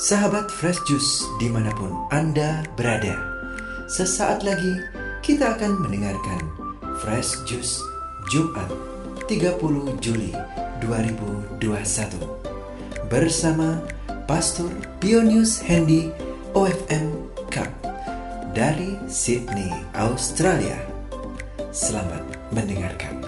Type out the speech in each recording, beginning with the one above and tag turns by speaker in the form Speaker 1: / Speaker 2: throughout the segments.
Speaker 1: Sahabat Fresh Juice dimanapun Anda berada, sesaat lagi kita akan mendengarkan Fresh Juice Jumat 30 Juli 2021 bersama Pastor Pionius Hendy OFM Cup dari Sydney, Australia. Selamat mendengarkan.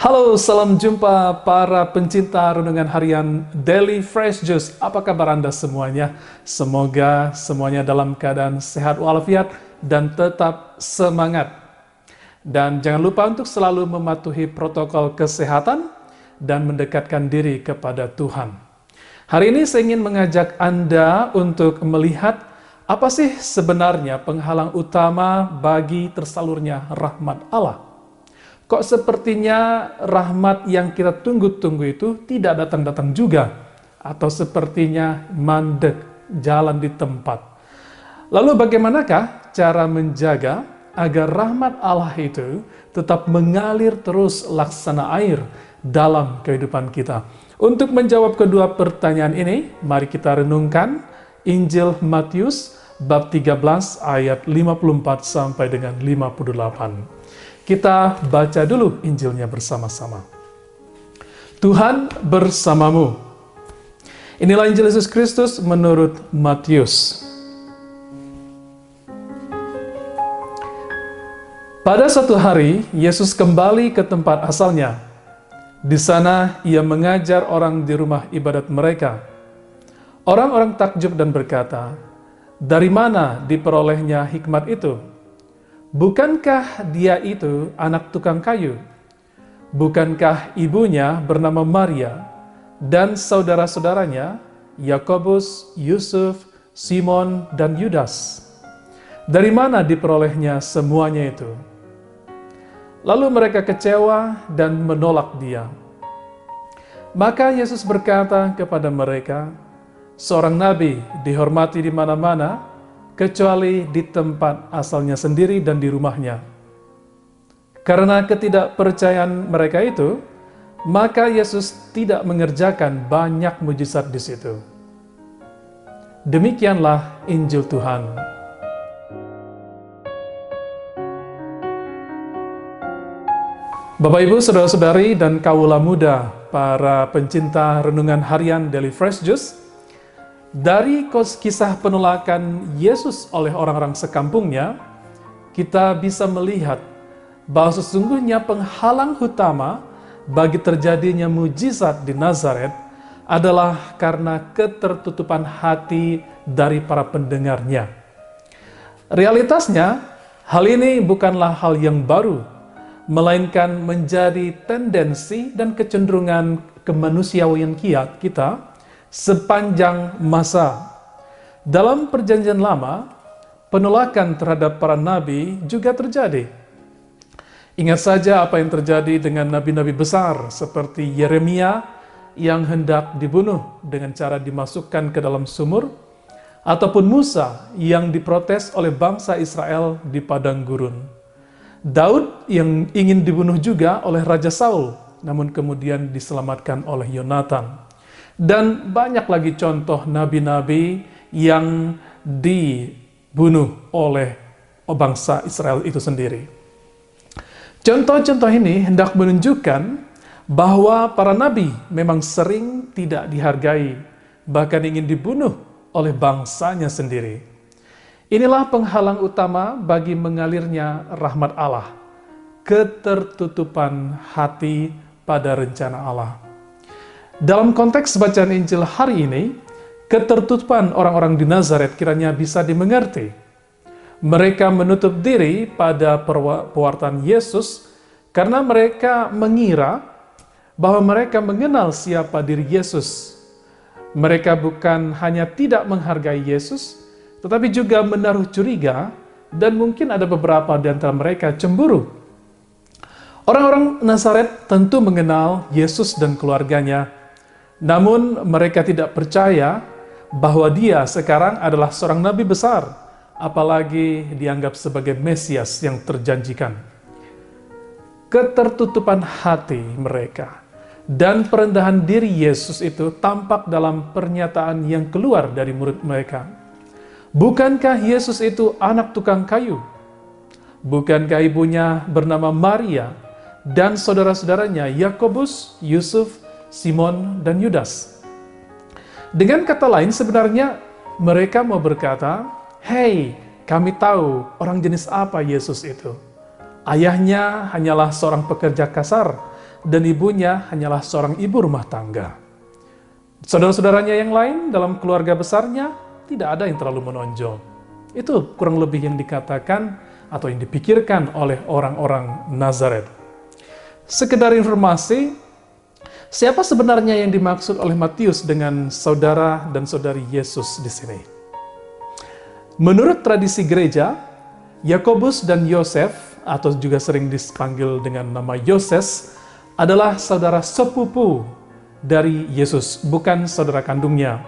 Speaker 2: Halo, salam jumpa para pencinta renungan harian Daily Fresh Juice. Apa kabar Anda semuanya? Semoga semuanya dalam keadaan sehat walafiat dan tetap semangat. Dan jangan lupa untuk selalu mematuhi protokol kesehatan dan mendekatkan diri kepada Tuhan. Hari ini saya ingin mengajak Anda untuk melihat apa sih sebenarnya penghalang utama bagi tersalurnya rahmat Allah. Kok sepertinya rahmat yang kita tunggu-tunggu itu tidak datang-datang juga? Atau sepertinya mandek, jalan di tempat. Lalu bagaimanakah cara menjaga agar rahmat Allah itu tetap mengalir terus laksana air dalam kehidupan kita? Untuk menjawab kedua pertanyaan ini, mari kita renungkan Injil Matius bab 13 ayat 54 sampai dengan 58. Kita baca dulu Injilnya bersama-sama. Tuhan bersamamu. Inilah Injil Yesus Kristus menurut Matius. Pada suatu hari, Yesus kembali ke tempat asalnya. Di sana, ia mengajar orang di rumah ibadat mereka. Orang-orang takjub dan berkata, "Dari mana diperolehnya hikmat itu? Bukankah dia itu anak tukang kayu? Bukankah ibunya bernama Maria dan saudara-saudaranya Yakobus, Yusuf, Simon, dan Yudas? Dari mana diperolehnya semuanya itu?" Lalu mereka kecewa dan menolak dia. Maka Yesus berkata kepada mereka, "Seorang nabi dihormati di mana-mana, kecuali di tempat asalnya sendiri dan di rumahnya." Karena ketidakpercayaan mereka itu, maka Yesus tidak mengerjakan banyak mujizat di situ. Demikianlah Injil Tuhan. Bapak, Ibu, Saudara-saudari, dan kaula muda, para pencinta renungan harian Daily Fresh Juice, dari kisah penolakan Yesus oleh orang-orang sekampungnya, kita bisa melihat bahwa sesungguhnya penghalang utama bagi terjadinya mujizat di Nazaret adalah karena ketertutupan hati dari para pendengarnya. Realitasnya, hal ini bukanlah hal yang baru, melainkan menjadi tendensi dan kecenderungan kemanusiaan kita sepanjang masa. Dalam Perjanjian Lama, penolakan terhadap para nabi juga terjadi. Ingat saja apa yang terjadi dengan nabi-nabi besar seperti Yeremia yang hendak dibunuh dengan cara dimasukkan ke dalam sumur, ataupun Musa yang diprotes oleh bangsa Israel di padang gurun. Daud yang ingin dibunuh juga oleh Raja Saul, namun kemudian diselamatkan oleh Yonatan. Dan banyak lagi contoh nabi-nabi yang dibunuh oleh bangsa Israel itu sendiri. Contoh-contoh ini hendak menunjukkan bahwa para nabi memang sering tidak dihargai, bahkan ingin dibunuh oleh bangsanya sendiri. Inilah penghalang utama bagi mengalirnya rahmat Allah, ketertutupan hati pada rencana Allah. Dalam konteks bacaan Injil hari ini, ketertutupan orang-orang di Nazaret kiranya bisa dimengerti. Mereka menutup diri pada pewartaan Yesus karena mereka mengira bahwa mereka mengenal siapa diri Yesus. Mereka bukan hanya tidak menghargai Yesus, tetapi juga menaruh curiga dan mungkin ada beberapa di antara mereka cemburu. Orang-orang Nazaret tentu mengenal Yesus dan keluarganya, namun mereka tidak percaya bahwa dia sekarang adalah seorang nabi besar, apalagi dianggap sebagai Mesias yang terjanjikan. Ketertutupan hati mereka dan perendahan diri Yesus itu tampak dalam pernyataan yang keluar dari murid mereka. Bukankah Yesus itu anak tukang kayu? Bukankah ibunya bernama Maria dan saudara-saudaranya Yakobus, Yusuf, Simon, dan Yudas? Dengan kata lain, sebenarnya mereka mau berkata, "Hei, kami tahu orang jenis apa Yesus itu. Ayahnya hanyalah seorang pekerja kasar, dan ibunya hanyalah seorang ibu rumah tangga. Saudara-saudaranya yang lain dalam keluarga besarnya tidak ada yang terlalu menonjol." Itu kurang lebih yang dikatakan atau yang dipikirkan oleh orang-orang Nazaret. Sekedar informasi, siapa sebenarnya yang dimaksud oleh Matius dengan saudara dan saudari Yesus di sini? Menurut tradisi gereja, Yakobus dan Yosef, atau juga sering dipanggil dengan nama Yoses, adalah saudara sepupu dari Yesus, bukan saudara kandungnya.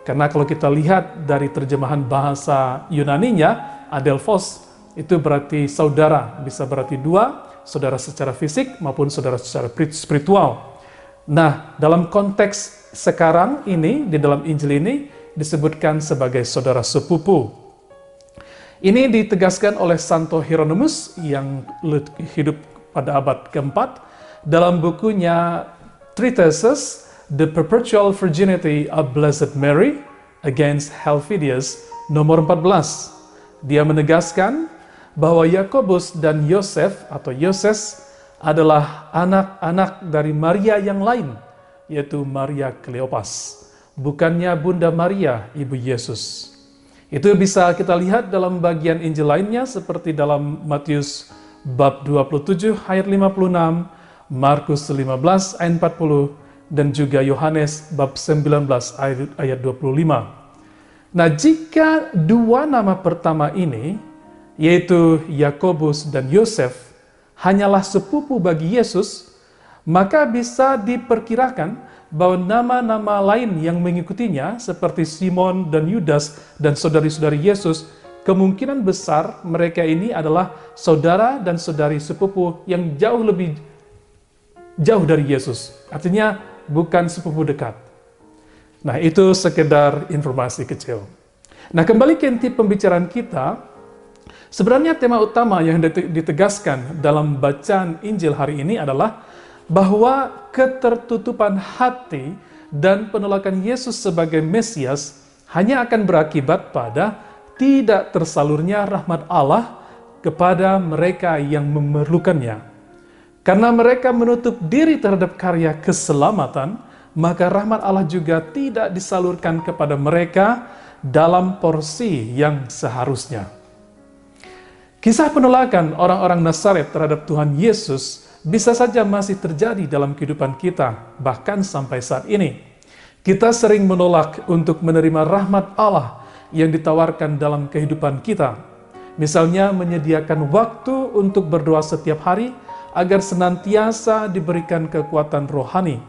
Speaker 2: Karena kalau kita lihat dari terjemahan bahasa Yunaninya, adelphos, itu berarti saudara, bisa berarti dua, saudara secara fisik maupun saudara secara spiritual. Nah, dalam konteks sekarang ini, di dalam Injil ini, disebutkan sebagai saudara sepupu. Ini ditegaskan oleh Santo Hieronymus yang hidup pada abad keempat dalam bukunya Treatises The Perpetual Virginity of Blessed Mary against Helvidius nomor 14. Dia menegaskan bahwa Yakobus dan Yosef atau Yoses adalah anak-anak dari Maria yang lain, yaitu Maria Kleopas, bukannya Bunda Maria, Ibu Yesus. Itu bisa kita lihat dalam bagian Injil lainnya seperti dalam Matius bab 27 ayat 56, Markus 15 ayat 40, dan juga Yohanes bab 19 ayat 25. Nah, jika dua nama pertama ini, yaitu Yakobus dan Yosef, hanyalah sepupu bagi Yesus, maka bisa diperkirakan bahwa nama-nama lain yang mengikutinya seperti Simon dan Yudas dan saudari-saudari Yesus, kemungkinan besar mereka ini adalah saudara dan saudari sepupu yang jauh lebih jauh dari Yesus. Artinya bukan sepupu dekat. Nah, itu sekedar informasi kecil. Nah, kembali ke inti pembicaraan kita, sebenarnya tema utama yang ditegaskan dalam bacaan Injil hari ini adalah bahwa ketertutupan hati dan penolakan Yesus sebagai Mesias hanya akan berakibat pada tidak tersalurnya rahmat Allah kepada mereka yang memerlukannya. Karena mereka menutup diri terhadap karya keselamatan, maka rahmat Allah juga tidak disalurkan kepada mereka dalam porsi yang seharusnya. Kisah penolakan orang-orang Nazaret terhadap Tuhan Yesus bisa saja masih terjadi dalam kehidupan kita, bahkan sampai saat ini. Kita sering menolak untuk menerima rahmat Allah yang ditawarkan dalam kehidupan kita. Misalnya menyediakan waktu untuk berdoa setiap hari agar senantiasa diberikan kekuatan rohani,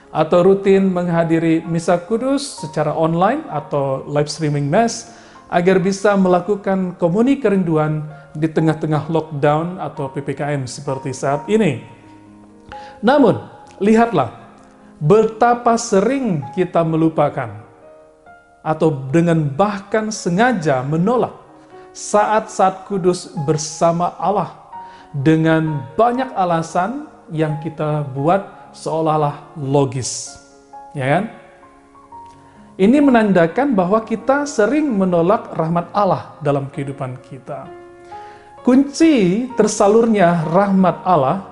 Speaker 2: atau rutin menghadiri misa kudus secara online atau live streaming mass agar bisa melakukan komuni kerinduan di tengah-tengah lockdown atau PPKM seperti saat ini. Namun, lihatlah betapa sering kita melupakan atau dengan bahkan sengaja menolak saat-saat kudus bersama Allah dengan banyak alasan yang kita buat seolah-olah logis. Ya kan? Ini menandakan bahwa kita sering menolak rahmat Allah dalam kehidupan kita. Kunci tersalurnya rahmat Allah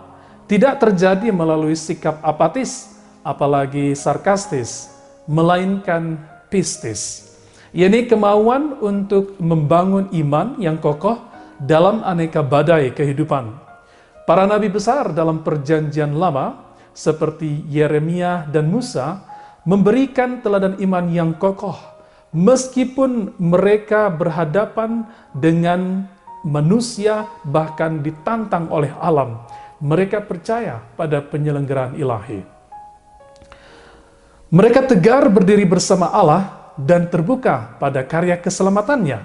Speaker 2: tidak terjadi melalui sikap apatis, apalagi sarkastis, melainkan pistis, yakni kemauan untuk membangun iman yang kokoh dalam aneka badai kehidupan. Para nabi besar dalam perjanjian lama, seperti Yeremia dan Musa, memberikan teladan iman yang kokoh, meskipun mereka berhadapan dengan manusia, bahkan ditantang oleh alam. Mereka percaya pada penyelenggaraan ilahi. Mereka tegar berdiri bersama Allah dan terbuka pada karya keselamatannya.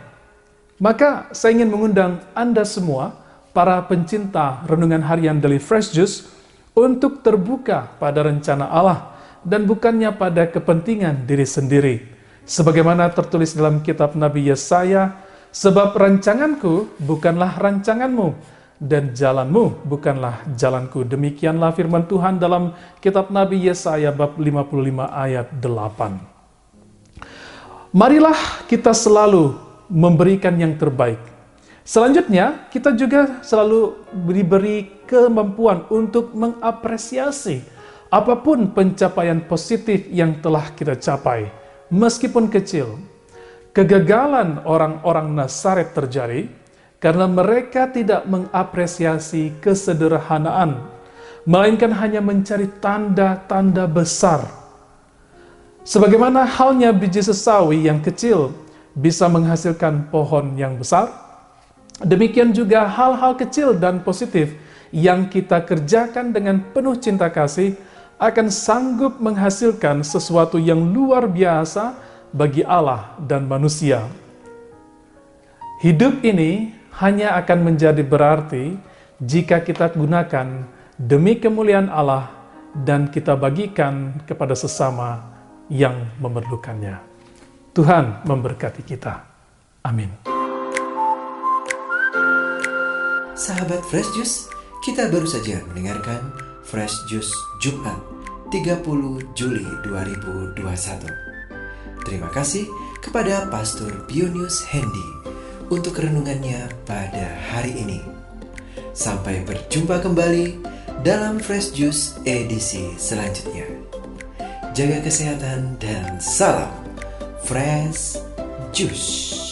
Speaker 2: Maka saya ingin mengundang Anda semua, para pencinta renungan harian Daily Fresh Juice, untuk terbuka pada rencana Allah dan bukannya pada kepentingan diri sendiri. Sebagaimana tertulis dalam kitab Nabi Yesaya, sebab rancanganku bukanlah rancanganmu, dan jalanmu bukanlah jalanku. Demikianlah firman Tuhan dalam kitab Nabi Yesaya bab 55 ayat 8. Marilah kita selalu memberikan yang terbaik. Selanjutnya, kita juga selalu diberi kemampuan untuk mengapresiasi apapun pencapaian positif yang telah kita capai, meskipun kecil. Kegagalan orang-orang Nazaret terjadi karena mereka tidak mengapresiasi kesederhanaan, melainkan hanya mencari tanda-tanda besar. Sebagaimana halnya biji sesawi yang kecil bisa menghasilkan pohon yang besar, demikian juga hal-hal kecil dan positif yang kita kerjakan dengan penuh cinta kasih akan sanggup menghasilkan sesuatu yang luar biasa bagi Allah dan manusia. Hidup ini hanya akan menjadi berarti jika kita gunakan demi kemuliaan Allah dan kita bagikan kepada sesama yang memerlukannya. Tuhan memberkati kita. Amin.
Speaker 1: Sahabat Fresh Juice, kita baru saja mendengarkan Fresh Juice Jumat 30 Juli 2021. Terima kasih kepada Pastor Pionius Hendy untuk renungannya pada hari ini. Sampai berjumpa kembali dalam Fresh Juice edisi selanjutnya. Jaga kesehatan dan salam Fresh Juice.